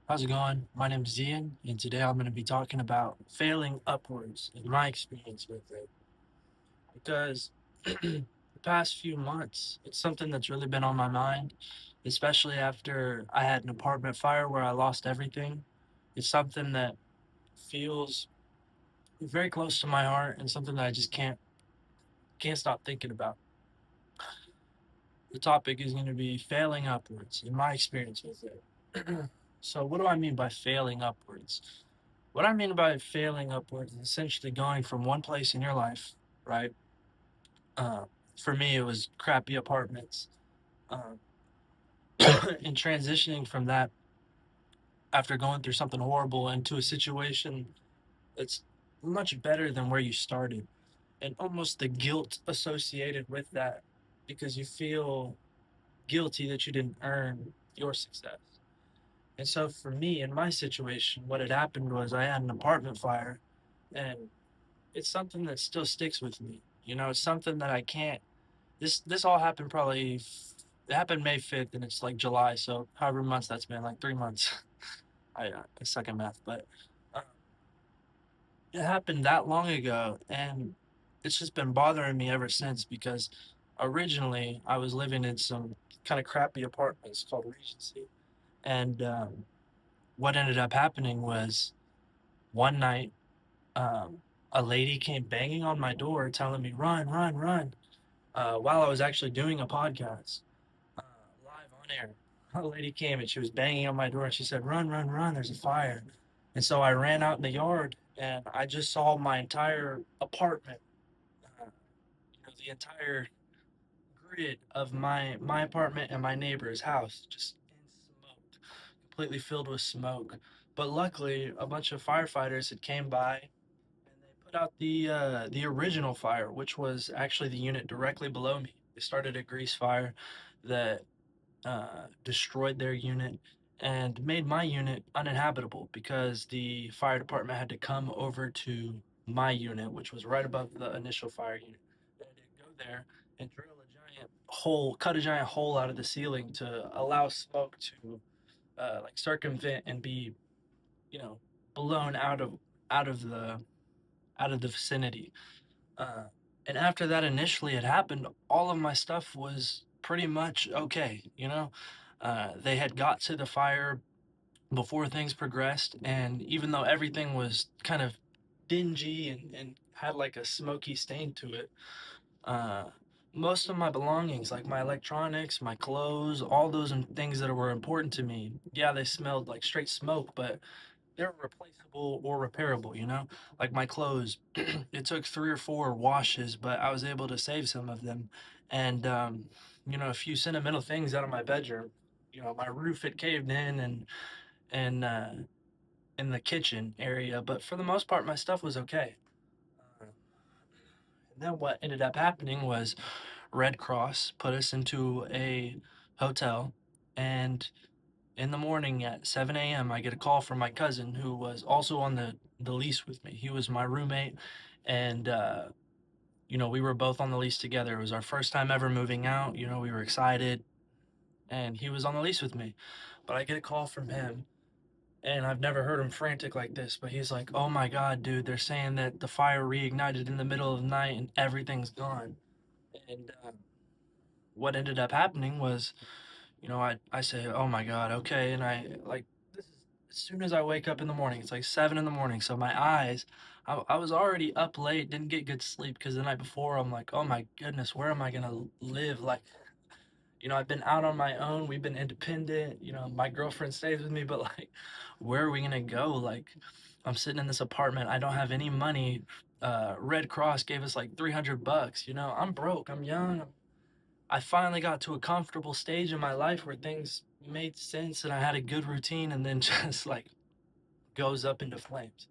How's it going? My name's Ian, and today I'm going to be talking about failing upwards and my experience with it. Because the past few months, it's something that's really been on my mind, especially after I had an apartment fire where I lost everything. It's something that feels very close to my heart and something that I just can't stop thinking about. The topic is going to be failing upwards and my experience with it. So, what do I mean by failing upwards? What I mean by failing upwards is essentially going from one place in your life, right? Uh, for me, it was crappy apartments, um, and transitioning from that after going through something horrible into a situation that's much better than where you started, and almost the guilt associated with that because you feel guilty that you didn't earn your success. And so, for me, in my situation, what had happened was I had an apartment fire, and it's something that still sticks with me. It's something that I can't. This all happened it happened May 5th, and it's like July, so however months that's been, like 3 months. I suck at math, but uh, it happened that long ago, and it's just been bothering me ever since because originally I was living in some kind of crappy apartments called Regency, and what ended up happening was one night um, a lady came banging on my door telling me, run, run, run, while I was actually doing a podcast live on air. A lady came and she was banging on my door and she said, run, run, run, there's a fire. And so I ran out in the yard and I just saw my entire apartment, the entire grid of my apartment and my neighbor's house just in smoke, completely filled with smoke. But luckily, a bunch of firefighters had came by and they put out the original fire, which was actually the unit directly below me. They started a grease fire that destroyed their unit and made my unit uninhabitable because the fire department had to come over to my unit, which was right above the initial fire unit. They had to go there and drill a giant hole, cut a giant hole out of the ceiling to allow smoke to like circumvent and be, you know, blown out of the out of the vicinity. Uh, and after that initially had happened, all of my stuff was pretty much okay. They had got to the fire before things progressed, and even though everything was kind of dingy and had like a smoky stain to it, uh, most of my belongings, like my electronics, my clothes, all those things that were important to me, yeah, they smelled like straight smoke, but they're replaceable or repairable, Like my clothes, it took 3 or 4 washes, but I was able to save some of them. And, a few sentimental things out of my bedroom. My roof had caved in and in the kitchen area, but for the most part, my stuff was okay. And then what ended up happening was Red Cross put us into a hotel, and in the morning at 7 a.m., I get a call from my cousin who was also on the lease with me. He was my roommate, and we were both on the lease together. It was our first time ever moving out. We were excited, and he was on the lease with me. But I get a call from him, and I've never heard him frantic like this. But he's like, "Oh my God, dude! They're saying that the fire reignited in the middle of the night, and everything's gone." And what ended up happening was I say, "Oh my God, okay," and I like this is as soon as I wake up in the morning. It's like 7 in the morning, so my eyes. I was already up late, didn't get good sleep because the night before I'm like, "Oh my goodness, where am I gonna live?" Like, I've been out on my own. We've been independent. My girlfriend stays with me, but like, where are we gonna go? Like, I'm sitting in this apartment. I don't have any money. Red Cross gave us like $300. I'm broke. I'm young. I finally got to a comfortable stage in my life where things made sense and I had a good routine and then just like goes up into flames.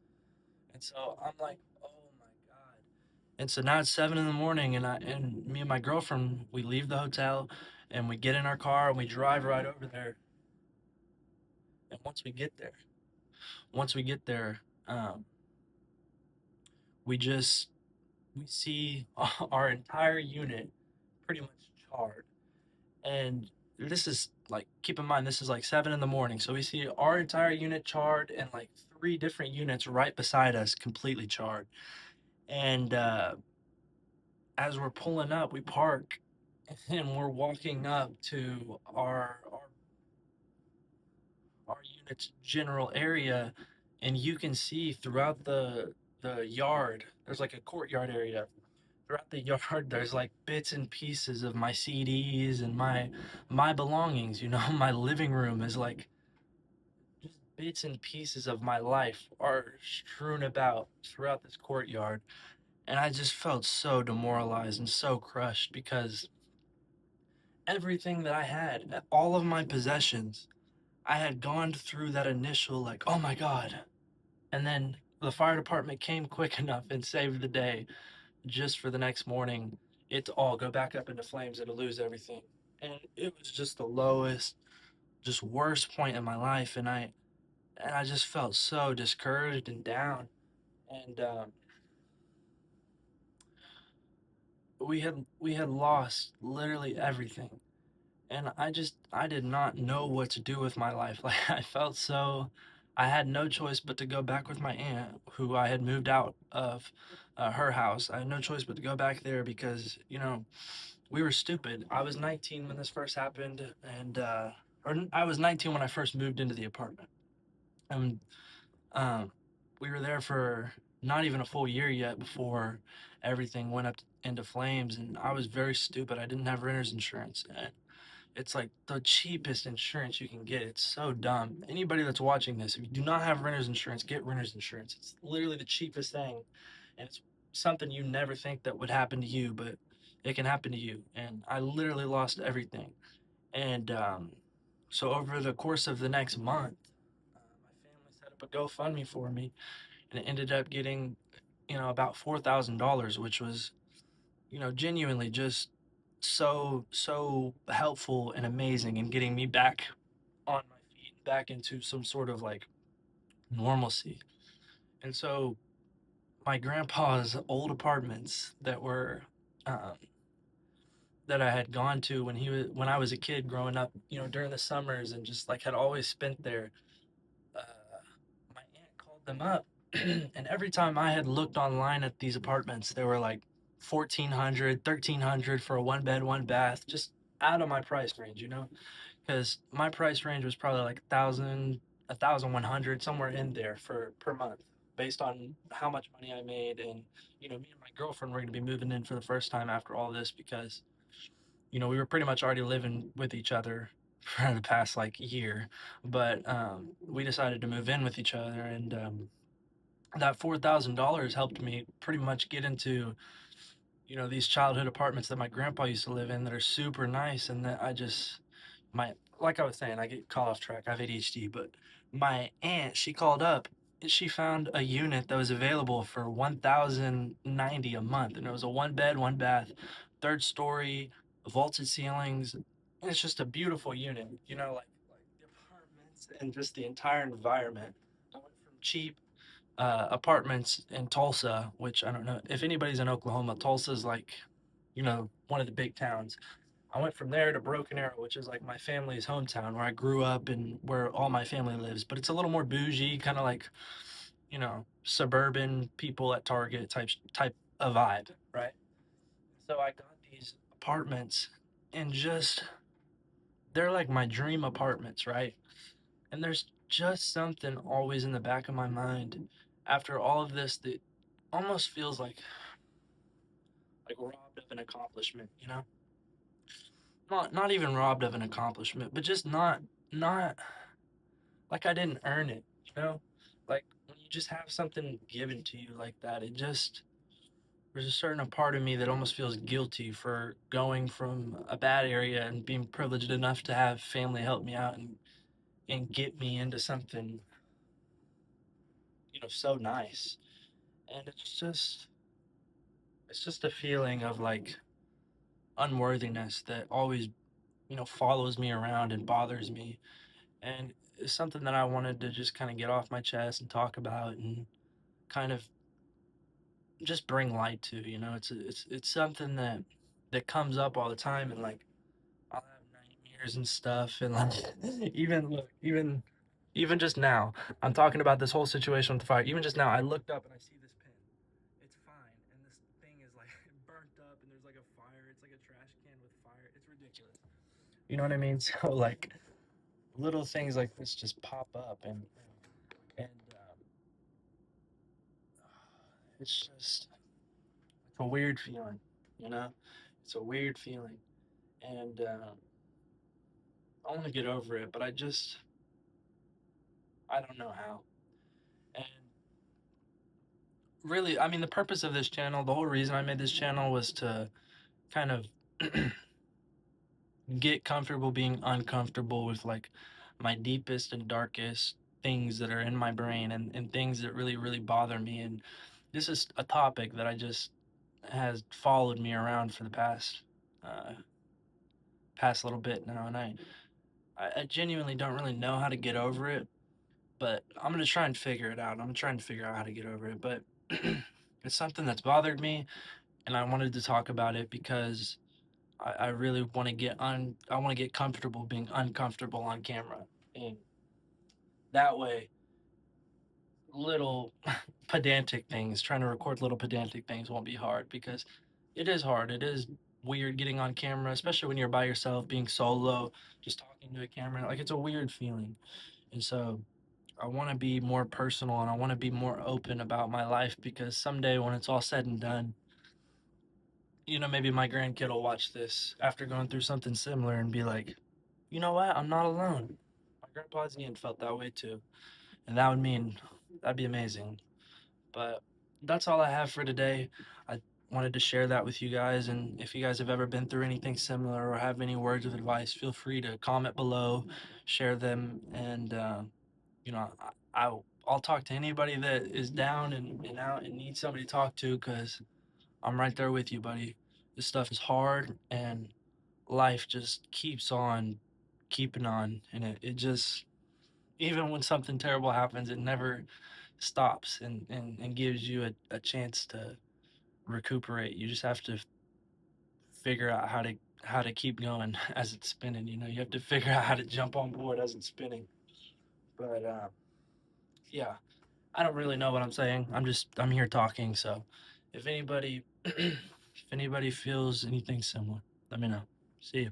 And so I'm like, oh my God. And so now it's 7 in the morning and me and my girlfriend, we leave the hotel and we get in our car and we drive right over there. And once we get there, um, we just we see our entire unit pretty much charred. And this is like, keep in mind, this is like 7 in the morning. So we see our entire unit charred and like three different units right beside us completely charred. And as we're pulling up, we park and we're walking up to our unit's general area, and you can see throughout the yard, there's like a courtyard area. Throughout the yard, there's like bits and pieces of my CDs and my belongings. My living room is like just bits and pieces of my life are strewn about throughout this courtyard. And I just felt so demoralized and so crushed because everything that I had, all of my possessions, I had gone through that initial, like, oh my God. And then the fire department came quick enough and saved the day just for the next morning it to all go back up into flames and to lose everything. And it was just the lowest, just worst point in my life. And I just felt so discouraged and down. And we had lost literally everything. And I did not know what to do with my life. Like I felt so I had no choice but to go back with my aunt who I had moved out of her house. I had no choice but to go back there because, we were stupid. I was 19 when this first happened, and I was 19 when I first moved into the apartment. And um we were there for not even a full year yet before everything went up into flames, and I was very stupid. I didn't have renter's insurance. And it's like the cheapest insurance you can get. It's so dumb. Anybody that's watching this, if you do not have renter's insurance, get renter's insurance. It's literally the cheapest thing. And it's something you never think that would happen to you, but it can happen to you. And I literally lost everything. And so over the course of the next month, my family set up a GoFundMe for me, and it ended up getting, about $4,000, which was, genuinely just so helpful and amazing in getting me back on my feet, back into some sort of like normalcy. And so my grandpa's old apartments um, that I had gone to when I was a kid growing up, during the summers, and just like had always spent there. Uh, my aunt called them up, and every time I had looked online at these apartments, they were like 1,400, 1,300 for a one bed, one bath, just out of my price range, because my price range was probably like 1,000, 1,100, somewhere in there for per month, based on how much money I made. And me and my girlfriend were going to be moving in for the first time after all this because we were pretty much already living with each other for the past like year, but we decided to move in with each other, and that $4,000 helped me pretty much get into these childhood apartments that my grandpa used to live in that are super nice, and that I just my like I was saying, I get caught off track. I have ADHD, but my aunt, she called up and she found a unit that was available for 1,090 a month, and it was a one bed, one bath, third story, vaulted ceilings. And it's just a beautiful unit, like the apartments and just the entire environment. I went from cheap apartments in Tulsa, which I don't know if anybody's in Oklahoma. Tulsa's like, one of the big towns. I went from there to Broken Arrow, which is like my family's hometown where I grew up and where all my family lives. But it's a little more bougie, kind of like, suburban people at Target type of vibe, right? So I got these apartments, and just they're like my dream apartments, right? And there's just something always in the back of my mind after all of this that almost feels like robbed of an accomplishment, Not even robbed of an accomplishment, but just not like I didn't earn it, you know? Like when you just have something given to you like that, there's a certain part of me that almost feels guilty for going from a bad area and being privileged enough to have family help me out and get me into something, so nice. And it's just a feeling of like unworthiness that always, follows me around and bothers me. And it's something that I wanted to just kind of get off my chest and talk about and kind of just bring light to. It's something that comes up all the time, and like I'll have fires and stuff, and like even look, even just now, I'm talking about this whole situation with the fire. Even just now, I looked up and I see this pin. It's fine, and this thing is like burnt up, and there's like a fire. It's like a trash can with fire. It's ridiculous. You know what I mean? So like little things like this just pop up, and it's just it's a weird feeling, you know. It's a weird feeling, and I want to get over it, but I don't know how. And really, I mean, the purpose of this channel, the whole reason I made this channel was to kind of get comfortable being uncomfortable with like my deepest and darkest things that are in my brain, and things that really, really bother me. And this is a topic that I just has followed me around for the uh, past little bit now, and I genuinely don't really know how to get over it, but I'm gonna try and figure it out. I'm trying to figure out how to get over it, but it's something that's bothered me, and I wanted to talk about it because I really want to I want to get comfortable being uncomfortable on camera, and that way, little pedantic things, trying to record little pedantic things won't be hard because it is hard. It is weird getting on camera, especially when you're by yourself, being solo, just talking to a camera. Like it's a weird feeling, and so I want to be more personal and I want to be more open about my life because someday when it's all said and done, maybe my grandkid will watch this after going through something similar and be like, you know what? I'm not alone. My grandpa's Ian felt that way too. And that would mean that'd be amazing. But that's all I have for today. I wanted to share that with you guys. And if you guys have ever been through anything similar or have any words of advice, feel free to comment below, share them, and I'll talk to anybody that is down and out and needs somebody to talk to because I'm right there with you, buddy. This stuff is hard and life just keeps on keeping on. And it just, even when something terrible happens, it never stops and gives you a chance to recuperate. You just have to figure out how to keep going as it's spinning. You have to figure out how to jump on board as it's spinning. But yeah, I don't really know what I'm saying. I'm here talking. So if anybody if anybody feels anything similar, let me know. See you.